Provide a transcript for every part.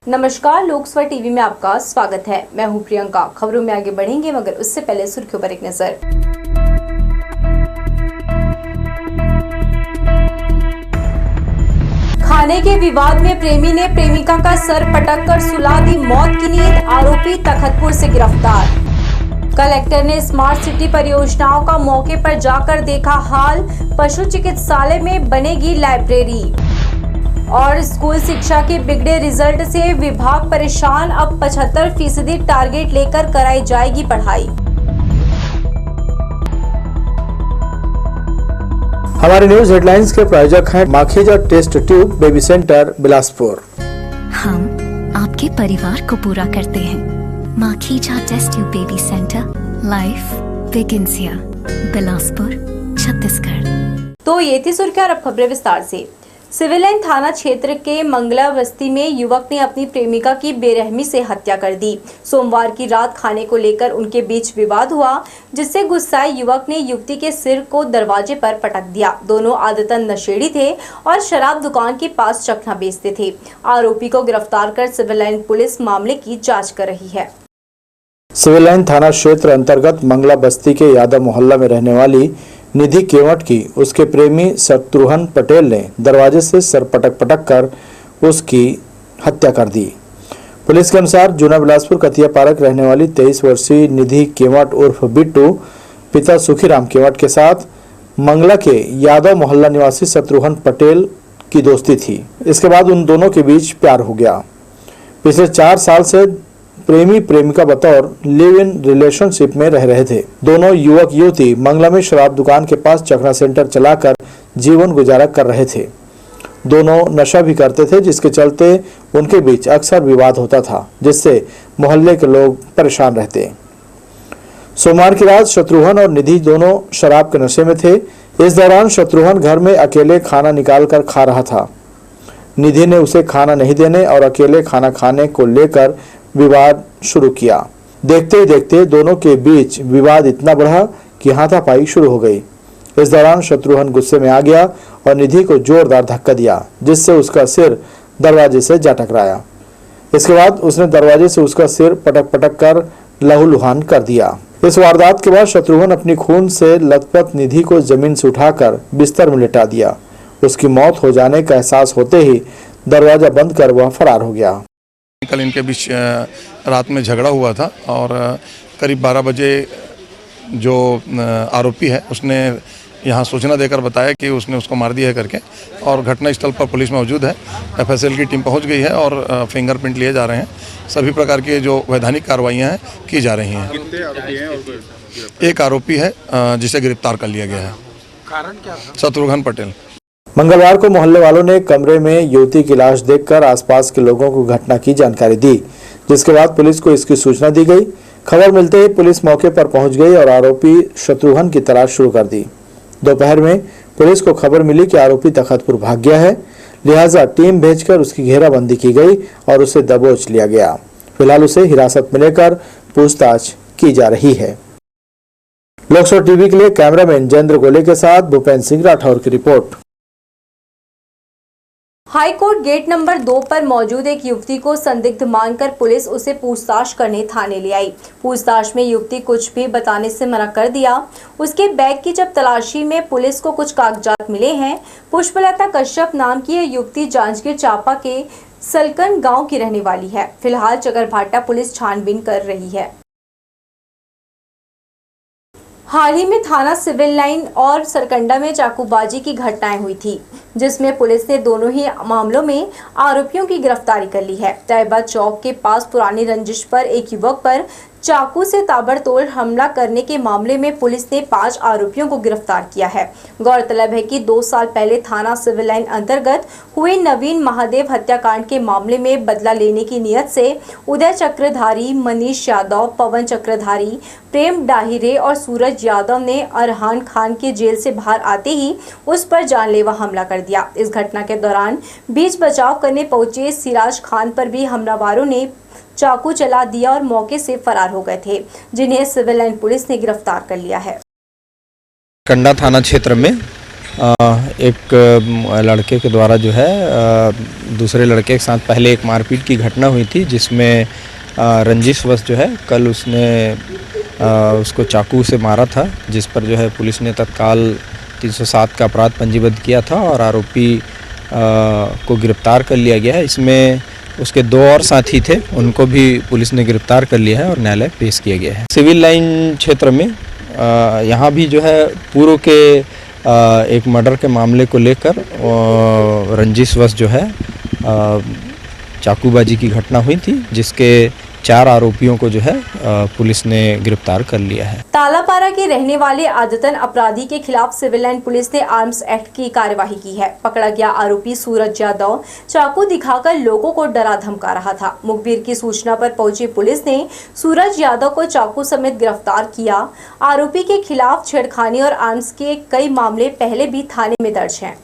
नमस्कार, लोकसभा टीवी में आपका स्वागत है। मैं हूं प्रियंका। खबरों में आगे बढ़ेंगे मगर उससे पहले सुर्खियों पर एक नजर। खाने के विवाद में प्रेमी ने प्रेमिका का सर पटककर सुला दी मौत की नींद। आरोपी तखतपुर से गिरफ्तार। कलेक्टर ने स्मार्ट सिटी परियोजनाओं का मौके पर जाकर देखा हाल। पशु चिकित्सालय में बनेगी लाइब्रेरी। और स्कूल शिक्षा के बिगड़े रिजल्ट से विभाग परेशान। अब 75% टारगेट लेकर कराई जाएगी पढ़ाई। हमारे न्यूज हेडलाइंस के प्रायोजक हैं Makhija test tube baby centre Bilaspur. हम आपके परिवार को पूरा करते हैं। Makhija test tube baby centre, life begins here, Bilaspur, Chhattisgarh. तो ये थी सुर्खियां। अब खबरें विस्तार से। सिविल लाइन थाना क्षेत्र के मंगला बस्ती में युवक ने अपनी प्रेमिका की बेरहमी से हत्या कर दी। सोमवार की रात खाने को लेकर उनके बीच विवाद हुआ, जिससे गुस्साए युवक ने युवती के सिर को दरवाजे पर पटक दिया। दोनों आदतन नशेड़ी थे और शराब दुकान के पास चखना बेचते थे। आरोपी को गिरफ्तार कर सिविल लाइन पुलिस मामले की जाँच कर रही है। सिविल लाइन थाना क्षेत्र अंतर्गत मंगला बस्ती के यादव मोहल्ला में रहने वाली निधि केवट की उसके प्रेमी शत्रुघ्न पटेल ने दरवाजे से सर पटक कर उसकी हत्या कर दी। पुलिस के अनुसार जूना बिलासपुर कतिया पार्क रहने वाली 23 वर्षीय निधि केवट उर्फ बिट्टू पिता सुखीराम केवट के साथ मंगला के यादव मोहल्ला निवासी शत्रुघ्न पटेल की दोस्ती थी। इसके बाद उन दोनों के बीच प्यार हो गया। पिछले 4 साल से प्रेमी प्रेमिका बतौर लिव इन रिलेशनशिप में रह रहे थे। दोनों युवक युवती मंगला में शराब दुकान के पास चखना सेंटर चलाकर जीवन गुजारा कर रहे थे। दोनों नशा भी करते थे, जिसके चलते उनके बीच अक्सर विवाद होता था, जिससे मोहल्ले के लोग परेशान रहते। सोमवार की रात शत्रुघ्न और निधि दोनों शराब के नशे में थे। इस दौरान शत्रुघ्न घर में अकेले खाना निकाल कर खा रहा था। निधि ने उसे खाना नहीं देने और अकेले खाना खाने को लेकर विवाद शुरू किया। देखते ही देखते दोनों के बीच विवाद इतना बढ़ा कि हाथापाई शुरू हो गई। इस दौरान शत्रुघ्न गुस्से में आ गया और निधि को जोरदार धक्का दिया, जिससे उसका सिर दरवाजे से जा टकराया। इसके बाद उसने दरवाजे से उसका सिर पटक कर लहूलुहान कर दिया। इस वारदात के बाद शत्रुघ्न अपनी खून से लथपथ निधि को जमीन से उठाकर बिस्तर में लिटा दिया। उसकी मौत हो जाने का एहसास होते ही दरवाजा बंद कर वह फरार हो गया। कल इनके बीच रात में झगड़ा हुआ था और करीब 12 बजे जो आरोपी है उसने यहाँ सूचना देकर बताया कि उसने उसको मार दिया है करके, और घटनास्थल पर पुलिस मौजूद है। एफएसएल की टीम पहुँच गई है और फिंगरप्रिंट लिए जा रहे हैं। सभी प्रकार की जो वैधानिक कार्रवाइयाँ हैं की जा रही हैं। कितने आरोपी हैं? और एक आरोपी है जिसे गिरफ्तार कर लिया गया है। कारण क्या था? शत्रुघ्न पटेल। मंगलवार को मोहल्ले वालों ने कमरे में युवती की लाश देखकर आसपास के लोगों को घटना की जानकारी दी, जिसके बाद पुलिस को इसकी सूचना दी गई। खबर मिलते ही पुलिस मौके पर पहुंच गई और आरोपी शत्रुघ्न की तलाश शुरू कर दी। दोपहर में पुलिस को खबर मिली कि आरोपी तखतपुर भाग गया है, लिहाजा टीम भेजकर उसकी घेराबंदी की गई और उसे दबोच लिया गया। फिलहाल उसे हिरासत में लेकर पूछताछ की जा रही है। लोकसभा टीवी के लिए कैमरामैन जयेंद्र गोले के साथ भूपेंद्र सिंह राठौर की रिपोर्ट। हाईकोर्ट गेट नंबर 2 पर मौजूद एक युवती को संदिग्ध मानकर पुलिस उसे पूछताछ करने थाने ले आई। पूछताछ में युवती कुछ भी बताने से मना कर दिया। उसके बैग की जब तलाशी में पुलिस को कुछ कागजात मिले हैं। पुष्पलता कश्यप नाम की यह युवती जांजगीर चांपा के सलकन गांव की रहने वाली है। फिलहाल चकरभाटा पुलिस छानबीन कर रही है। हाल ही में थाना सिविल लाइन और सरकंडा में चाकूबाजी की घटनाएं हुई थी, जिसमें पुलिस ने दोनों ही मामलों में आरोपियों की गिरफ्तारी कर ली है। तैयबा चौक के पास पुरानी रंजिश पर एक युवक पर चाकू से ताबड़तोड़ हमला करने के मामले में पुलिस ने 5 आरोपियों को गिरफ्तार किया है। गौरतलब है कि 2 साल पहले थाना सिविल लाइन अंतर्गत हुए नवीन महादेव हत्याकांड के मामले में बदला लेने की नियत से उदय चक्रधारी, मनीष यादव, पवन चक्रधारी, प्रेम डाहिरे और सूरज यादव ने अरहान खान के जेल से बाहर आते ही उस पर जानलेवा हमला कर दिया। इस घटना के दौरान बीच बचाव करने पहुंचे सिराज खान पर भी हमलावरों ने चाकू चला दिया और मौके से फरार हो गए थे, जिन्हें सिविल लाइन पुलिस ने गिरफ्तार कर लिया है। कंडा थाना क्षेत्र में एक लड़के के द्वारा जो है दूसरे लड़के के साथ पहले एक मारपीट की घटना हुई थी, जिसमें रंजिशवश जो है कल उसने उसको चाकू से मारा था, जिस पर जो है पुलिस ने तत्काल 307 का अपराध पंजीबद्ध किया था और आरोपी को गिरफ्तार कर लिया गया है। इसमें उसके 2 और साथी थे, उनको भी पुलिस ने गिरफ्तार कर लिया है और न्यायालय पेश किया गया है। सिविल लाइन क्षेत्र में यहाँ भी जो है पूर्व के एक मर्डर के मामले को लेकर रंजिशवश जो है चाकूबाजी की घटना हुई थी, जिसके 4 आरोपियों को जो है पुलिस ने गिरफ्तार कर लिया है। तालापारा के रहने वाले आदतन अपराधी के खिलाफ सिविल लाइन पुलिस ने आर्म्स एक्ट की कार्यवाही की है। पकड़ा गया आरोपी सूरज यादव चाकू दिखाकर लोगों को डरा धमका रहा था। मुखबिर की सूचना पर पहुंची पुलिस ने सूरज यादव को चाकू समेत गिरफ्तार किया। आरोपी के खिलाफ छेड़खानी और आर्म्स के कई मामले पहले भी थाने में दर्ज हैं।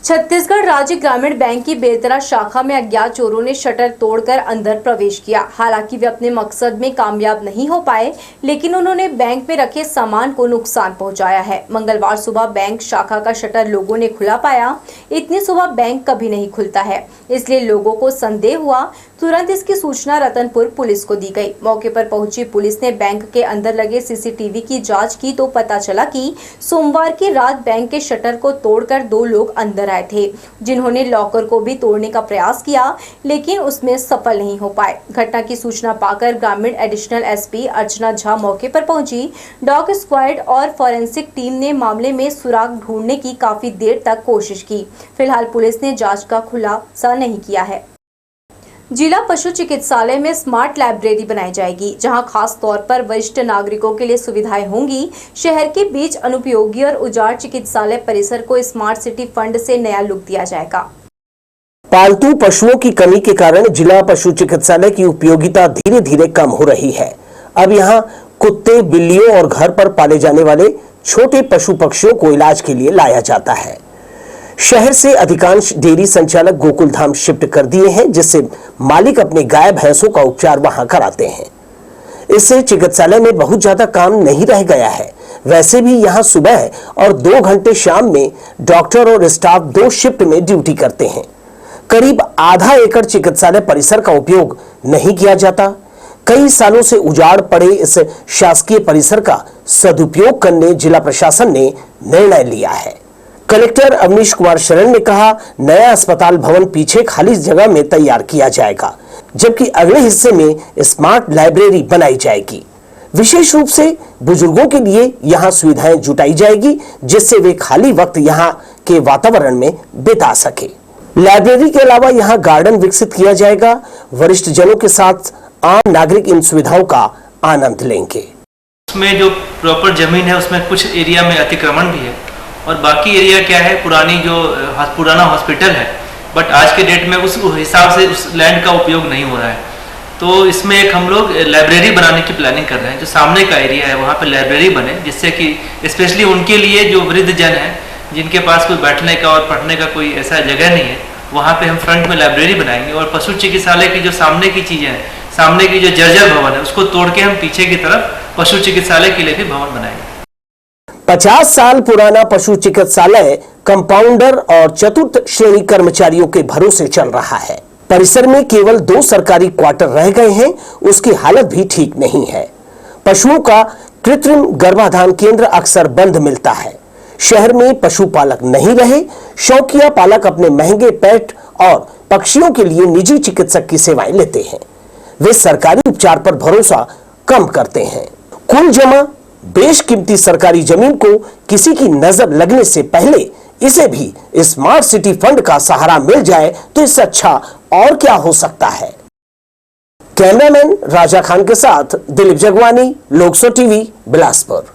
छत्तीसगढ़ राज्य ग्रामीण बैंक की बेलतरा शाखा में अज्ञात चोरों ने शटर तोड़कर अंदर प्रवेश किया। हालांकि वे अपने मकसद में कामयाब नहीं हो पाए, लेकिन उन्होंने बैंक में रखे सामान को नुकसान पहुंचाया है। मंगलवार सुबह बैंक शाखा का शटर लोगों ने खुला पाया। इतनी सुबह बैंक कभी नहीं खुलता है, इसलिए लोगों को संदेह हुआ। तुरंत इसकी सूचना रतनपुर पुलिस को दी गई। मौके पर पहुंची पुलिस ने बैंक के अंदर लगे सीसीटीवी की जांच की तो पता चला कि सोमवार की रात बैंक के शटर को तोड़कर 2 लोग अंदर आए थे, जिन्होंने लॉकर को भी तोड़ने का प्रयास किया, लेकिन उसमें सफल नहीं हो पाए। घटना की सूचना पाकर ग्रामीण एडिशनल एसपी अर्चना झा मौके पर पहुंची। डॉग स्क्वाड और फॉरेंसिक टीम ने मामले में सुराग ढूंढने की काफी देर तक कोशिश की। फिलहाल पुलिस ने जांच का खुलासा नहीं किया है। जिला पशु चिकित्सालय में स्मार्ट लाइब्रेरी बनाई जाएगी, जहां खास तौर पर वरिष्ठ नागरिकों के लिए सुविधाएं होंगी। शहर के बीच अनुपयोगी और उजाड़ चिकित्सालय परिसर को स्मार्ट सिटी फंड से नया लुक दिया जाएगा। पालतू पशुओं की कमी के कारण जिला पशु चिकित्सालय की उपयोगिता धीरे धीरे कम हो रही है। अब यहां कुत्ते, बिल्लियों और घर पर पाले जाने वाले छोटे पशु पक्षियों को इलाज के लिए लाया जाता है। शहर से अधिकांश डेयरी संचालक गोकुल धाम शिफ्ट कर दिए हैं, जिससे मालिक अपने गाय भैंसों का उपचार वहां कराते हैं। इससे चिकित्सालय में बहुत ज्यादा काम नहीं रह गया है। वैसे भी यहां सुबह और 2 घंटे शाम में डॉक्टर और स्टाफ 2 शिफ्ट में ड्यूटी करते हैं। करीब आधा एकड़ चिकित्सालय परिसर का उपयोग नहीं किया जाता। कई सालों से उजाड़ पड़े इस शासकीय परिसर का सदुपयोग करने जिला प्रशासन ने निर्णय लिया है। कलेक्टर अवनीश कुमार शरण ने कहा, नया अस्पताल भवन पीछे खाली जगह में तैयार किया जाएगा, जबकि अगले हिस्से में स्मार्ट लाइब्रेरी बनाई जाएगी। विशेष रूप से बुजुर्गों के लिए यहां सुविधाएं जुटाई जाएगी, जिससे वे खाली वक्त यहां के वातावरण में बिता सके। लाइब्रेरी के अलावा यहां गार्डन विकसित किया जाएगा। वरिष्ठ जनों के साथ आम नागरिक इन सुविधाओं का आनंद लेंगे। उसमें जो प्रॉपर जमीन है उसमें कुछ एरिया में अतिक्रमण भी है और बाकी एरिया क्या है, पुराना हॉस्पिटल है, बट आज के डेट में उस हिसाब से उस लैंड का उपयोग नहीं हो रहा है। तो इसमें एक हम लोग लाइब्रेरी बनाने की प्लानिंग कर रहे हैं। जो सामने का एरिया है वहाँ पे लाइब्रेरी बने, जिससे कि स्पेशली उनके लिए जो वृद्ध जन है, जिनके पास कोई बैठने का और पढ़ने का कोई ऐसा जगह नहीं है, वहाँ पे हम फ्रंट में लाइब्रेरी बनाएंगे। और पशु चिकित्सालय की जो सामने की चीज़ें हैं, सामने की जो जर्जर भवन है, उसको तोड़ के हम पीछे की तरफ पशु चिकित्सालय के लिए भी भवन बनाएंगे। 50 साल पुराना पशु चिकित्सालय कंपाउंडर और चतुर्थ श्रेणी कर्मचारियों के भरोसे चल रहा है। परिसर में केवल 2 सरकारी क्वार्टर रह गए हैं, उसकी हालत भी ठीक नहीं है। पशुओं का कृत्रिम गर्भाधान केंद्र अक्सर बंद मिलता है। शहर में पशुपालक नहीं रहे, शौकिया पालक अपने महंगे पेट और पक्षियों के लिए निजी चिकित्सक की सेवाएं लेते हैं। वे सरकारी उपचार पर भरोसा कम करते हैं। कुल जमा बेशकीमती सरकारी जमीन को किसी की नजर लगने से पहले इसे भी स्मार्ट सिटी फंड का सहारा मिल जाए तो इससे अच्छा और क्या हो सकता है। कैमरामैन राजा खान के साथ दिलीप जगवानी, लोकसो टीवी, बिलासपुर।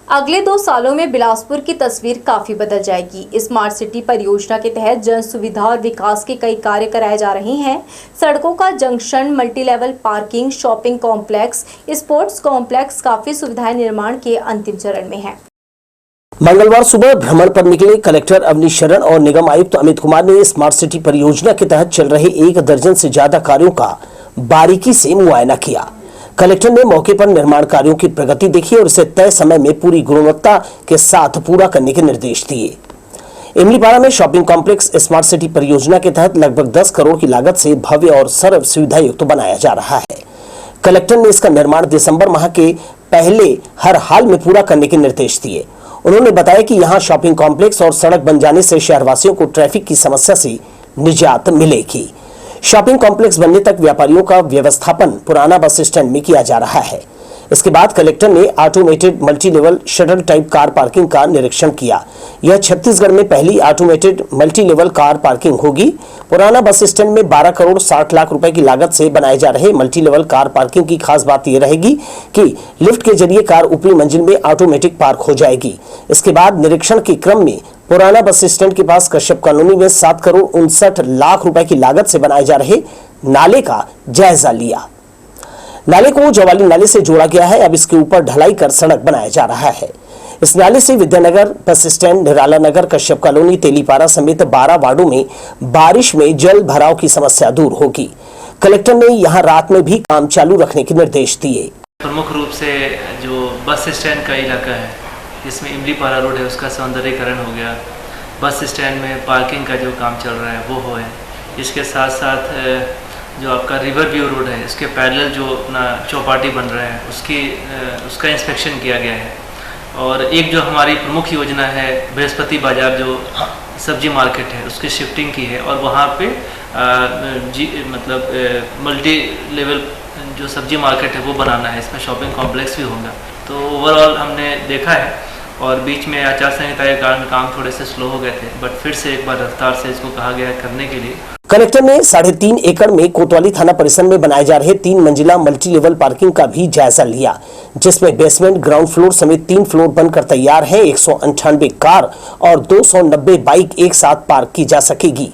अगले 2 सालों में बिलासपुर की तस्वीर काफी बदल जाएगी। स्मार्ट सिटी परियोजना के तहत जन सुविधा और विकास के कई कार्य कराए जा रहे हैं। सड़कों का junction, multi level parking, shopping complex, sports complex, काफी सुविधाएं निर्माण के अंतिम चरण में हैं। मंगलवार सुबह भ्रमण पर निकले कलेक्टर अवनीश शरण और निगम आयुक्त अमित कुमार ने स्मार्ट सिटी परियोजना के तहत चल रहे 1 दर्जन से ज्यादा कार्यों का बारीकी से मुआयना किया। कलेक्टर ने मौके पर निर्माण कार्यों की प्रगति देखी और इसे तय समय में पूरी गुणवत्ता के साथ पूरा करने के निर्देश दिए। इमलीपाड़ा में शॉपिंग कॉम्प्लेक्स स्मार्ट सिटी परियोजना के तहत लगभग 10 करोड़ की लागत से भव्य और सर्व सुविधा युक्त बनाया जा रहा है। कलेक्टर ने इसका निर्माण दिसंबर माह के पहले हर हाल में पूरा करने के निर्देश दिए। उन्होंने बताया कि यहां शॉपिंग कॉम्प्लेक्स और सड़क बन जाने से शहरवासियों को ट्रैफिक की समस्या से निजात मिलेगी। शॉपिंग कॉम्प्लेक्स बनने तक व्यापारियों का व्यवस्थापन पुराना बस स्टैंड में किया जा रहा है। इसके बाद कलेक्टर ने automated multi level shuttle type car parking का निरीक्षण किया। यह छत्तीसगढ़ में पहली automated multi level car parking होगी। पुराना बस स्टैंड में 12 करोड़ 60 लाख रुपए की लागत से बनाए जा रहे मल्टी लेवल कार पार्किंग की खास बात यह रहेगी कि लिफ्ट के जरिए कार ऊपरी मंजिल में ऑटोमेटिक पार्क हो जाएगी। इसके बाद निरीक्षण के क्रम में पुराना बस स्टैंड के पास कश्यप कॉलोनी में 7 करोड़ 59 लाख रुपए की लागत से बनाए जा रहे नाले का जायजा लिया। नाले को जवाली नाले से जोड़ा गया है। अब इसके ऊपर ढलाई कर सड़क बनाया जा रहा है। इस नाले से विद्यानगर बस स्टैंड, निराला नगर, कश्यप कॉलोनी, तेलीपारा समेत 12 वार्डों में बारिश में जल भराव की समस्या दूर होगी। कलेक्टर ने यहां रात में भी काम चालू रखने के निर्देश दिए। प्रमुख रूप से जो बस स्टैंड का इलाका है जिसमें इमलीपारा रोड है उसका सौंदर्यीकरण हो गया। बस स्टैंड में पार्किंग का जो काम चल रहा है वो हो है। इसके साथ साथ जो आपका रिवर व्यू रोड है इसके पैरेलल जो अपना चौपाटी बन रहा है उसका इंस्पेक्शन किया गया है। और एक जो हमारी प्रमुख योजना है बृहस्पति बाजार जो सब्जी मार्केट है उसकी शिफ्टिंग की है और वहाँ पे मल्टी लेवल जो सब्जी मार्केट है वो बनाना है। इसमें शॉपिंग कॉम्प्लेक्स भी होगा। तो ओवरऑल हमने देखा है और बीच में आचार संहिता के कारण काम थोड़े से स्लो हो गए थे, बट फिर से एक बार रफ्तार से इसको कहा गया है करने के लिए। कलेक्टर ने 3.5 एकड़ में कोतवाली थाना परिसर में बनाए जा रहे 3 मंजिला मल्टी लेवल पार्किंग का भी जायजा लिया, जिसमें बेसमेंट, ग्राउंड फ्लोर समेत 3 फ्लोर बनकर तैयार है। 198 कार और 290 बाइक एक साथ पार्क की जा सकेगी।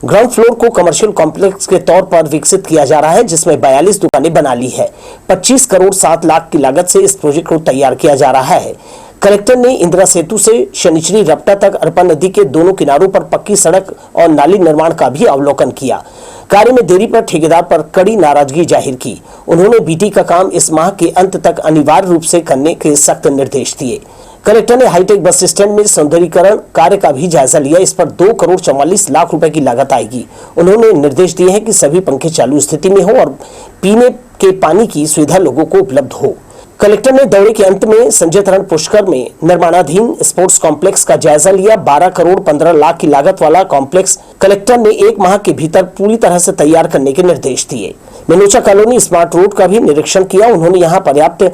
ग्राउंड फ्लोर को कमर्शियल कॉम्प्लेक्स के तौर पर विकसित किया जा रहा है, जिसमें 42 दुकानें बना ली है। 25 करोड़ 7 लाख की लागत से इस प्रोजेक्ट को तैयार किया जा रहा है। कलेक्टर ने इंदिरा सेतु से शनिचरी रपटा तक अरपा नदी के दोनों किनारों पर पक्की सड़क और नाली निर्माण का भी अवलोकन किया। कार्य में देरी पर ठेकेदार पर कड़ी नाराजगी जाहिर की। उन्होंने बीटी का काम इस माह के अंत तक अनिवार्य रूप से करने के सख्त निर्देश दिए। कलेक्टर ने हाईटेक बस स्टैंड में सौंदर्यीकरण कार्य का भी जायजा लिया। इस पर 2 करोड़ 44 लाख रुपए की लागत आएगी। उन्होंने निर्देश दिए हैं कि सभी पंखे चालू स्थिति में हो और पीने के पानी की सुविधा लोगों को उपलब्ध हो। कलेक्टर ने दौरे के अंत में संजय तरण पुष्कर में निर्माणाधीन स्पोर्ट्स कॉम्प्लेक्स का जायजा लिया। 12 करोड़ 15 लाख की लागत वाला कॉम्प्लेक्स कलेक्टर ने 1 माह के भीतर पूरी तरह से तैयार करने के निर्देश दिए। मनोचा कॉलोनी स्मार्ट रोड का भी निरीक्षण किया। उन्होंने यहां पर्याप्त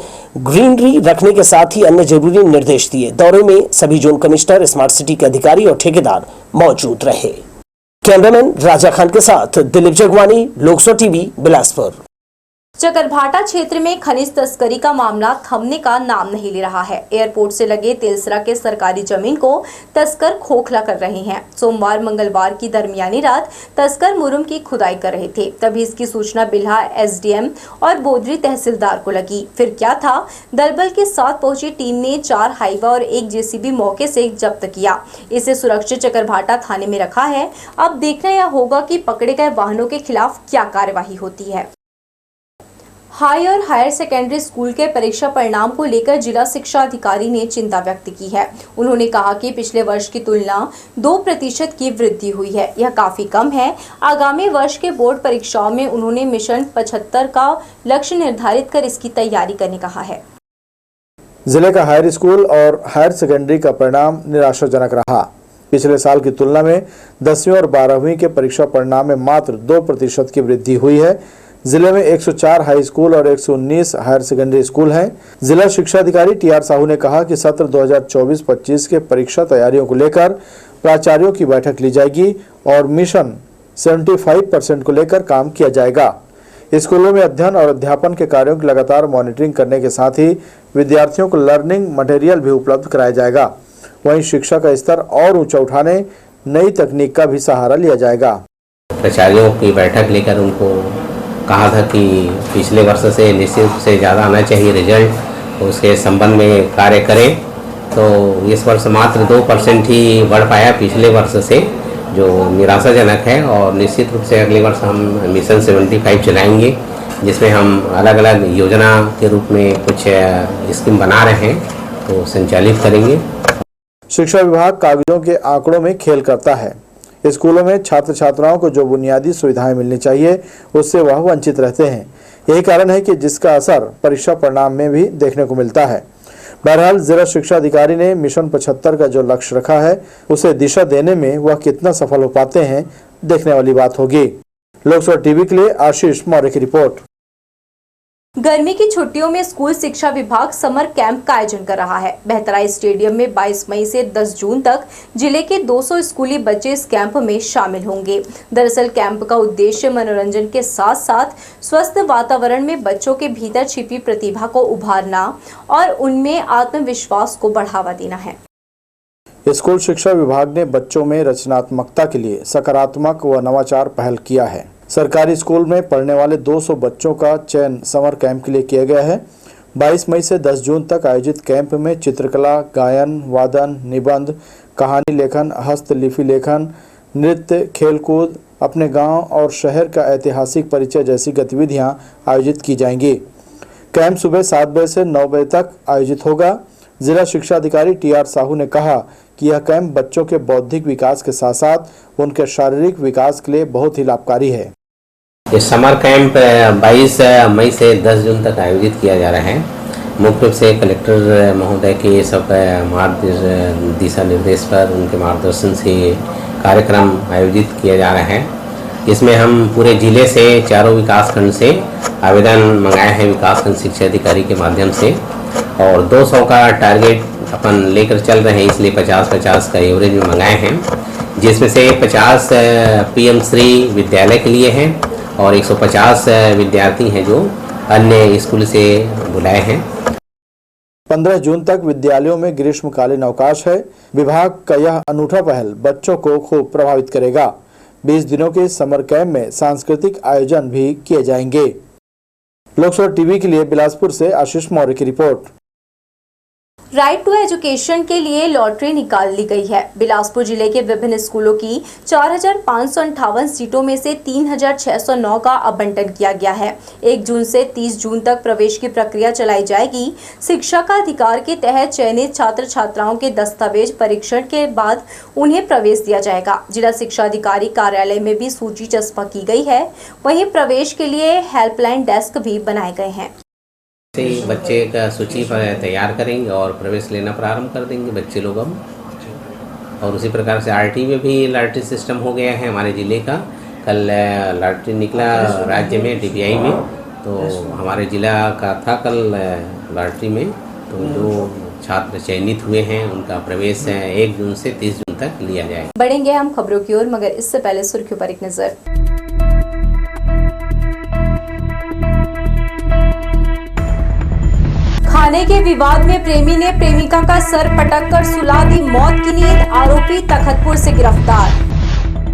ग्रीनरी रखने के साथ ही अन्य जरूरी निर्देश दिए। दौरे में सभी जोन कमिश्नर, स्मार्ट सिटी के अधिकारी और ठेकेदार मौजूद रहे। कैमरामैन राजा खान के साथ दिलीप जगवानी, लोकसभा टीवी, बिलासपुर। चकरभाटा क्षेत्र में खनिज तस्करी का मामला थमने का नाम नहीं ले रहा है। एयरपोर्ट से लगे तेलसरा के सरकारी जमीन को तस्कर खोखला कर रहे हैं। सोमवार मंगलवार की दरमियानी रात तस्कर मुरुम की खुदाई कर रहे थे, तभी इसकी सूचना बिल्हा एसडीएम और बोदरी तहसीलदार को लगी। फिर क्या था, दलबल के साथ पहुंची टीम ने 4 हाईवा और 1 जेसीबी मौके से जब्त किया। इसे सुरक्षित चकरभाटा थाने में रखा है। अब देखना यह होगा कि पकड़े गए वाहनों के खिलाफ क्या कार्यवाही होती है। हाई और हायर सेकेंडरी स्कूल के परीक्षा परिणाम को लेकर जिला शिक्षा अधिकारी ने चिंता व्यक्त की है। उन्होंने कहा कि पिछले वर्ष की तुलना 2% की वृद्धि हुई है, यह काफी कम है। आगामी वर्ष के बोर्ड परीक्षाओं में उन्होंने मिशन 75 का लक्ष्य निर्धारित कर इसकी तैयारी करने कहा है। जिले का हायर स्कूल और हायर सेकेंडरी का परिणाम निराशाजनक रहा। पिछले साल की तुलना में 10वीं और 12वीं के परीक्षा परिणाम में मात्र 2% की वृद्धि हुई है। जिले में 104 हाई स्कूल और 119 हायर सेकेंडरी स्कूल हैं। जिला शिक्षा अधिकारी टीआर साहू ने कहा कि सत्र 2024-25 के परीक्षा तैयारियों को लेकर प्राचार्यों की बैठक ली जाएगी और मिशन 75% को लेकर काम किया जाएगा। स्कूलों में अध्ययन और अध्यापन के कार्यों की लगातार मॉनिटरिंग करने के साथ ही विद्यार्थियों को लर्निंग मटेरियल भी उपलब्ध कराया जाएगा। वहीं शिक्षा का स्तर और ऊंचा उठाने नई तकनीक का भी सहारा लिया जाएगा। प्राचार्यों की बैठक लेकर उनको कहा था कि पिछले वर्ष से निश्चित रूप से ज़्यादा आना चाहिए रिजल्ट, उसके संबंध में कार्य करें। तो इस वर्ष मात्र 2% ही बढ़ पाया पिछले वर्ष से, जो निराशाजनक है। और निश्चित रूप से अगले वर्ष हम मिशन 75 चलाएंगे जिसमें हम अलग अलग योजना के रूप में कुछ स्कीम बना रहे हैं, तो संचालित करेंगे। शिक्षा विभाग कागजों के आंकड़ों में खेल करता है। स्कूलों में छात्र छात्राओं को जो बुनियादी सुविधाएं मिलनी चाहिए उससे वह वंचित रहते हैं। यही कारण है कि जिसका असर परीक्षा परिणाम में भी देखने को मिलता है। बहरहाल जिला शिक्षा अधिकारी ने मिशन 75 का जो लक्ष्य रखा है उसे दिशा देने में वह कितना सफल हो पाते हैं, देखने वाली बात होगी। लोकसभा टीवी के लिए आशीष मौर्य की रिपोर्ट। गर्मी की छुट्टियों में स्कूल शिक्षा विभाग समर कैंप का आयोजन कर रहा है। बेहतराई स्टेडियम में 22 मई से 10 जून तक जिले के 200 स्कूली बच्चे इस कैंप में शामिल होंगे। दरअसल कैंप का उद्देश्य मनोरंजन के साथ साथ स्वस्थ वातावरण में बच्चों के भीतर छिपी प्रतिभा को उभारना और उनमें आत्मविश्वास को बढ़ावा देना है। स्कूल शिक्षा विभाग ने बच्चों में रचनात्मकता के लिए सकारात्मक व नवाचार पहल किया है। सरकारी स्कूल में पढ़ने वाले 200 बच्चों का चयन समर कैंप के लिए किया गया है। 22 मई से 10 जून तक आयोजित कैंप में चित्रकला, गायन, वादन, निबंध, कहानी लेखन, हस्तलिपि लेखन, नृत्य, खेलकूद, अपने गांव और शहर का ऐतिहासिक परिचय जैसी गतिविधियां आयोजित की जाएंगी। कैंप सुबह 7 बजे से 9 बजे तक आयोजित होगा। जिला शिक्षा अधिकारी TR साहू ने कहा कि यह कैंप बच्चों के बौद्धिक विकास के साथ साथ उनके शारीरिक विकास के लिए बहुत ही लाभकारी है। ये समर कैंप 22 मई से 10 जून तक आयोजित किया जा रहा है। मुख्य रूप से कलेक्टर महोदय के सब दिशा निर्देश पर उनके मार्गदर्शन से कार्यक्रम आयोजित किया जा रहा है। इसमें हम पूरे जिले से चारों विकासखंड से आवेदन मंगाए हैं विकासखंड शिक्षा अधिकारी के माध्यम से, और 200 का टारगेट अपन लेकर चल रहे हैं, इसलिए 50-50 का एवरेज में मंगाए हैं, जिसमें से 50 PM श्री विद्यालय के लिए हैं और 150 विद्यार्थी हैं जो अन्य स्कूल से बुलाए हैं। 15 जून तक विद्यालयों में ग्रीष्मकालीन अवकाश है। विभाग का यह अनूठा पहल बच्चों को खूब प्रभावित करेगा। 20 दिनों के समर कैंप में सांस्कृतिक आयोजन भी किए जाएंगे। लोकसभा टीवी के लिए बिलासपुर से आशीष मौर्य की रिपोर्ट। राइट टू एजुकेशन के लिए लॉटरी निकाल ली गई है। बिलासपुर जिले के विभिन्न स्कूलों की 4,558 सीटों में से 3,609 का आवंटन किया गया है। 1 जून से 30 जून तक प्रवेश की प्रक्रिया चलाई जाएगी। शिक्षा का अधिकार के तहत चयनित छात्र छात्राओं के दस्तावेज परीक्षण के बाद उन्हें प्रवेश दिया जाएगा। जिला शिक्षा अधिकारी कार्यालय में भी सूची चस्पा की गई है। वहीं प्रवेश के लिए हेल्पलाइन डेस्क भी बनाए गए हैं। बच्चे का सूची पर तैयार करेंगे और प्रवेश लेना प्रारंभ कर देंगे बच्चे लोग हम। और उसी प्रकार से RT में भी लॉटरी सिस्टम हो गया है हमारे ज़िले का। कल लॉटरी निकला राज्य में DPI में, तो हमारे ज़िला का था कल लॉटरी में। तो जो छात्र चयनित हुए हैं उनका प्रवेश 1 जून से 30 जून तक लिया जाएगा। बढ़ेंगे हम खबरों की ओर, मगर इससे पहले सुर्खियों पर एक नजर। खाने के विवाद में प्रेमी ने प्रेमिका का सर पटककर सुला दी मौत की नींद। आरोपी तखतपुर से गिरफ्तार।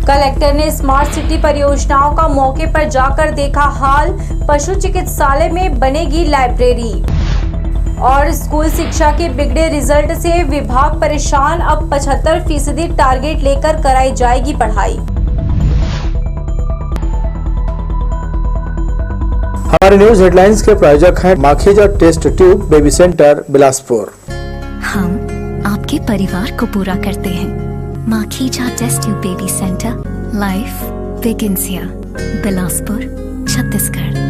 कलेक्टर ने स्मार्ट सिटी परियोजनाओं का मौके पर जाकर देखा हाल। पशु चिकित्सालय में बनेगी लाइब्रेरी। और स्कूल शिक्षा के बिगड़े रिजल्ट से विभाग परेशान। अब 75% टारगेट लेकर कराई जाएगी पढ़ाई। हमारे न्यूज हेडलाइंस के प्रायोजक हैं Makhija test tube baby centre Bilaspur. हम आपके परिवार को पूरा करते हैं। Makhija test tube baby centre, life begins here, Bilaspur, Chhattisgarh.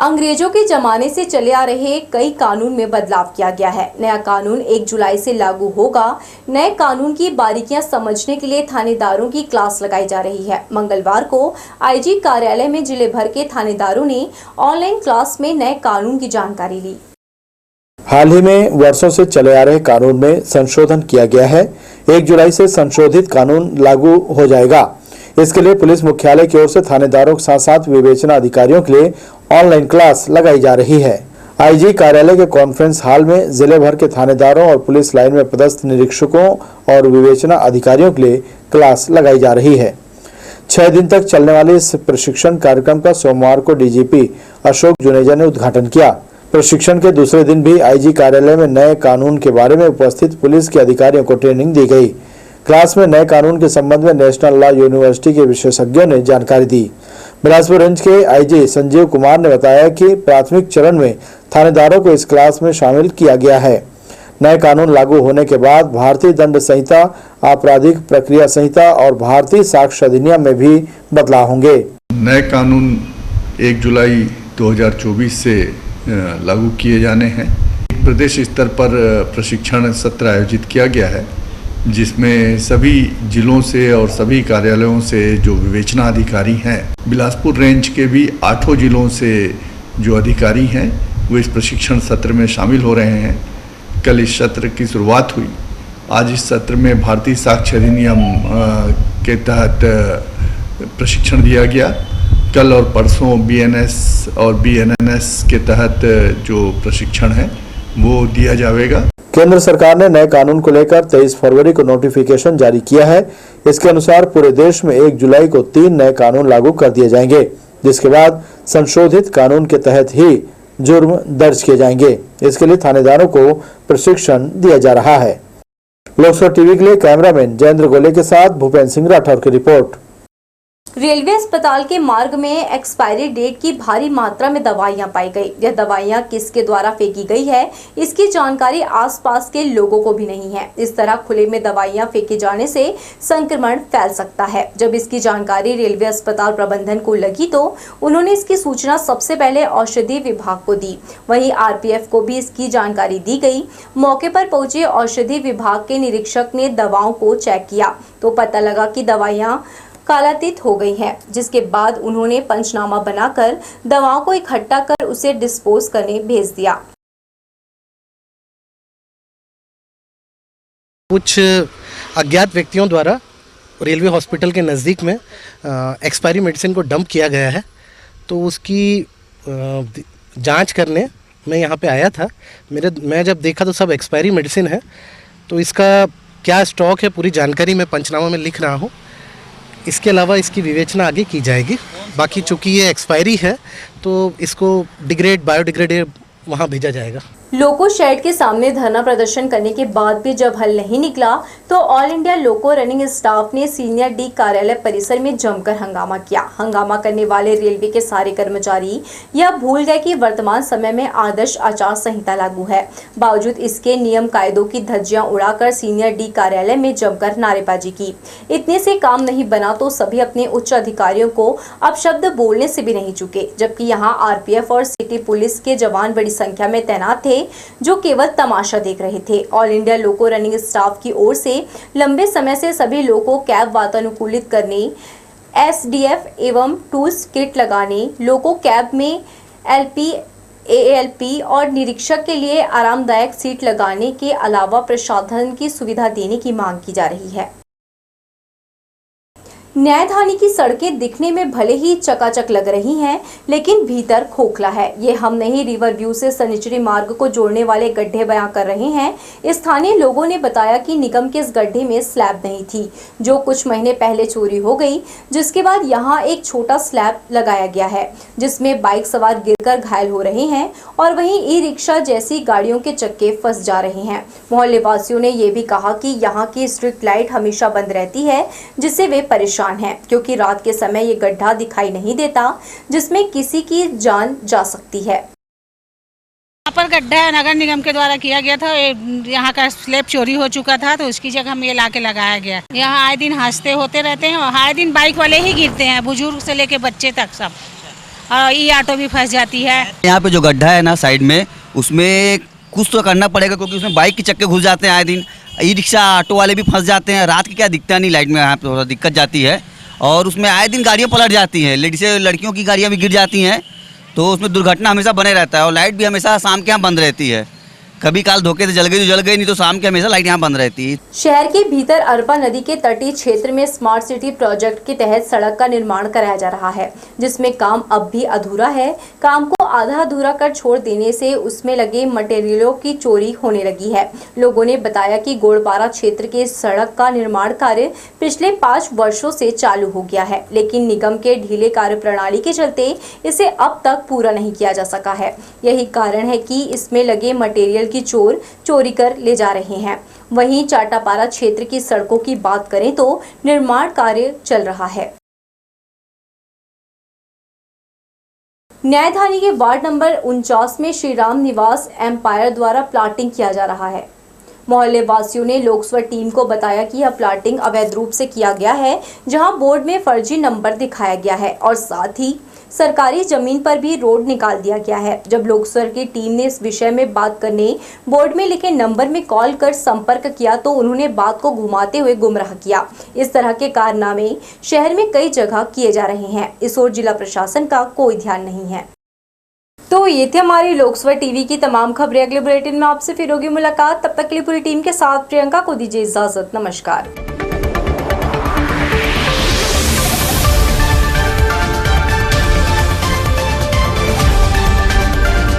अंग्रेजों के जमाने से चले आ रहे कई कानून में बदलाव किया गया है। नया कानून 1 जुलाई से लागू होगा। नए कानून की बारीकियां समझने के लिए थानेदारों की क्लास लगाई जा रही है। मंगलवार को IG कार्यालय में जिले भर के थानेदारों ने ऑनलाइन क्लास में नए कानून की जानकारी ली। हाल ही में वर्षों से चले आ रहे कानून में संशोधन किया गया है। 1 जुलाई से संशोधित कानून लागू हो जाएगा। इसके लिए पुलिस मुख्यालय की ओर से थानेदारों के साथ साथ विवेचना अधिकारियों के लिए ऑनलाइन क्लास लगाई जा रही है। IG कार्यालय के कॉन्फ्रेंस हॉल में जिले भर के थानेदारों और पुलिस लाइन में पदस्थ निरीक्षकों और विवेचना अधिकारियों के लिए क्लास लगाई जा रही है। 6 दिन तक चलने वाले इस प्रशिक्षण कार्यक्रम का सोमवार को DGP अशोक जुनेजा ने उद्घाटन किया। प्रशिक्षण के दूसरे दिन भी IG कार्यालय में नए कानून के बारे में उपस्थित पुलिस के अधिकारियों को ट्रेनिंग दी गई। क्लास में नए कानून के संबंध में नेशनल लॉ यूनिवर्सिटी के विशेषज्ञों ने जानकारी दी। बिलासपुर रेंज के आईजी संजीव कुमार ने बताया कि प्राथमिक चरण में थानेदारों को इस क्लास में शामिल किया गया है। नए कानून लागू होने के बाद भारतीय दंड संहिता, आपराधिक प्रक्रिया संहिता और भारतीय साक्ष्य अधिनियम में भी बदलाव होंगे। नए कानून 1 जुलाई 2024 से लागू किए जाने हैं। प्रदेश स्तर पर प्रशिक्षण सत्र आयोजित किया गया है, जिसमें सभी जिलों से और सभी कार्यालयों से जो विवेचना अधिकारी हैं, बिलासपुर रेंज के भी 8 जिलों से जो अधिकारी हैं वो इस प्रशिक्षण सत्र में शामिल हो रहे हैं। कल इस सत्र की शुरुआत हुई। आज इस सत्र में भारतीय साक्ष्य अधिनियम के तहत प्रशिक्षण दिया गया। कल और परसों BNS और BNNS के तहत जो प्रशिक्षण है वो दिया जाएगा। केंद्र सरकार ने नए कानून को लेकर 23 फरवरी को नोटिफिकेशन जारी किया है। इसके अनुसार पूरे देश में 1 जुलाई को 3 नए कानून लागू कर दिए जाएंगे, जिसके बाद संशोधित कानून के तहत ही जुर्म दर्ज किए जाएंगे। इसके लिए थानेदारों को प्रशिक्षण दिया जा रहा है। लोकसभा टीवी के लिए कैमरामैन जयेंद्र गोले के साथ भूपेंद्र सिंह राठौर की रिपोर्ट। रेलवे अस्पताल के मार्ग में एक्सपायरी डेट की भारी मात्रा में दवाइयां पाई गई। यह दवाइयां किसके द्वारा फेंकी गई है, इसकी जानकारी आसपास के लोगों को भी नहीं है। इस तरह खुले में दवाइयां फेंके जाने से संक्रमण फैल सकता है। जब इसकी जानकारी रेलवे अस्पताल प्रबंधन को लगी तो उन्होंने इसकी सूचना सबसे पहले औषधि विभाग को दी। वहीं RPF को भी इसकी जानकारी दी गई। मौके पर पहुंचे औषधि विभाग के निरीक्षक ने दवाओं को चेक किया तो पता लगा कि दवाइयां कालातीत हो गई है, जिसके बाद उन्होंने पंचनामा बनाकर दवाओं को इकट्ठा कर उसे डिस्पोज करने भेज दिया। कुछ अज्ञात व्यक्तियों द्वारा रेलवे हॉस्पिटल के नज़दीक में एक्सपायरी मेडिसिन को डंप किया गया है, तो उसकी जांच करने मैं यहाँ पे आया था। मैं जब देखा तो सब एक्सपायरी मेडिसिन है, तो इसका क्या स्टॉक है पूरी जानकारी मैं पंचनामा में लिख रहा हूँ। इसके अलावा इसकी विवेचना आगे की जाएगी। बाकी चूंकि ये एक्सपायरी है तो इसको बायोडिग्रेडेबल वहाँ भेजा जाएगा। लोको शेड के सामने धरना प्रदर्शन करने के बाद भी जब हल नहीं निकला तो ऑल इंडिया लोको रनिंग स्टाफ ने सीनियर डी कार्यालय परिसर में जमकर हंगामा किया। हंगामा करने वाले रेलवे के सारे कर्मचारी यह भूल गए कि वर्तमान समय में आदर्श आचार संहिता लागू है। बावजूद इसके नियम कायदों की धज्जियां उड़ाकर सीनियर डी कार्यालय में जमकर नारेबाजी की। इतने से काम नहीं बना तो सभी अपने उच्च अधिकारियों को अपशब्द बोलने से भी नहीं चुके, जबकि यहाँ RPF और सिटी पुलिस के जवान बड़ी संख्या में तैनात थे जो केवल तमाशा देख रहे थे। ऑल इंडिया लोको रनिंग स्टाफ की ओर से लंबे समय से सभी लोगों कैब वातानुकूलित करने, SDF एवं टूल्स किट लगाने, लोको कैब में LP, ALP और निरीक्षक के लिए आरामदायक सीट लगाने के अलावा प्रसाधन की सुविधा देने की मांग की जा रही है। न्यायधानी की सड़कें दिखने में भले ही चकाचक लग रही हैं, लेकिन भीतर खोखला है। ये हम नहीं रिवर व्यू से सनिचरी मार्ग को जोड़ने वाले गड्ढे बयां कर रहे हैं। स्थानीय लोगों ने बताया कि निगम के इस गड्ढे में स्लैब नहीं थी, जो कुछ महीने पहले चोरी हो गई, जिसके बाद यहाँ एक छोटा स्लैब लगाया गया है, जिसमें बाइक सवार गिरकर घायल हो रहे हैं और वहीं ई-रिक्शा जैसी गाड़ियों के चक्के फंस जा रहे हैं। मोहल्ले वासियों ने ये भी कहा कि यहाँ की स्ट्रीट लाइट हमेशा बंद रहती है, जिससे वे परेशान है, क्योंकि रात के समय ये गड्ढा दिखाई नहीं देता जिसमें किसी की जान जा सकती है। यहाँ पर गड्ढा नगर निगम के द्वारा किया गया था। यहाँ का स्लैब चोरी हो चुका था, तो उसकी जगह में ये लाके लगाया गया। यहाँ आए दिन हादसे होते रहते हैं और आए दिन बाइक वाले ही गिरते हैं, बुजुर्ग से लेके बच्चे तक सब, और ई-ऑटो भी फंस जाती है। यहाँ पे जो गड्ढा है ना साइड में, उसमें कुछ तो करना पड़ेगा, क्योंकि उसमें बाइक के चक्के घुस जाते हैं आए दिन। ई-रिक्शा ऑटो वाले भी फंस जाते हैं। रात की क्या दिखता नहीं, लाइट में यहाँ पे थोड़ा दिक्कत जाती है, और उसमें आए दिन गाड़ियाँ पलट जाती हैं। लेडीज़ लड़कियों की गाड़ियाँ भी गिर जाती हैं, तो उसमें दुर्घटना हमेशा बने रहता है। और लाइट भी हमेशा शाम के यहाँ बंद रहती है। कभी काल धोखे से जल गई तो जल गई, नहीं तो शाम के हमेशा लाइट यहाँ बंद रहती है। शहर के भीतर अरबा नदी के तटीय क्षेत्र में स्मार्ट सिटी प्रोजेक्ट के तहत सड़क का निर्माण कराया जा रहा है, जिसमें काम अब भी अधूरा है। काम को आधा अधूरा कर छोड़ देने से उसमें लगे मटेरियलों की चोरी होने लगी है। लोगों ने बताया कि गोड़पारा क्षेत्र के सड़क का निर्माण कार्य पिछले 5 वर्षों से चालू हो गया है, लेकिन निगम के ढीले कार्य प्रणाली के चलते इसे अब तक पूरा नहीं किया जा सका है। यही कारण है कि इसमें लगे मटेरियल की चोर चोरी कर ले जा रहे हैं। वहीं चाटापारा क्षेत्र की सड़कों की बात करें तो निर्माण कार्य चल रहा है। न्यायधानी के वार्ड नंबर 49 में श्री राम निवास एम्पायर द्वारा प्लाटिंग किया जा रहा है। मोहल्ले वासियों ने लोकसभा टीम को बताया कि यह प्लाटिंग अवैध रूप से किया गया है, जहां बोर्ड में फर्जी नंबर दिखाया गया है और साथ ही सरकारी जमीन पर भी रोड निकाल दिया गया है। जब लोकसभा की टीम ने इस विषय में बात करने बोर्ड में लिखे नंबर में कॉल कर संपर्क किया तो उन्होंने बात को घुमाते हुए गुमराह किया। इस तरह के कारनामे शहर में कई जगह किए जा रहे हैं। इस ओर जिला प्रशासन का कोई ध्यान नहीं है। तो ये थी हमारी लोकसभा टीवी की तमाम खबरें। अगले बुलेटिन में आपसे फिर होगी मुलाकात। तब तक के लिए पूरी टीम के साथ प्रियंका को दीजिए इजाजत। नमस्कार।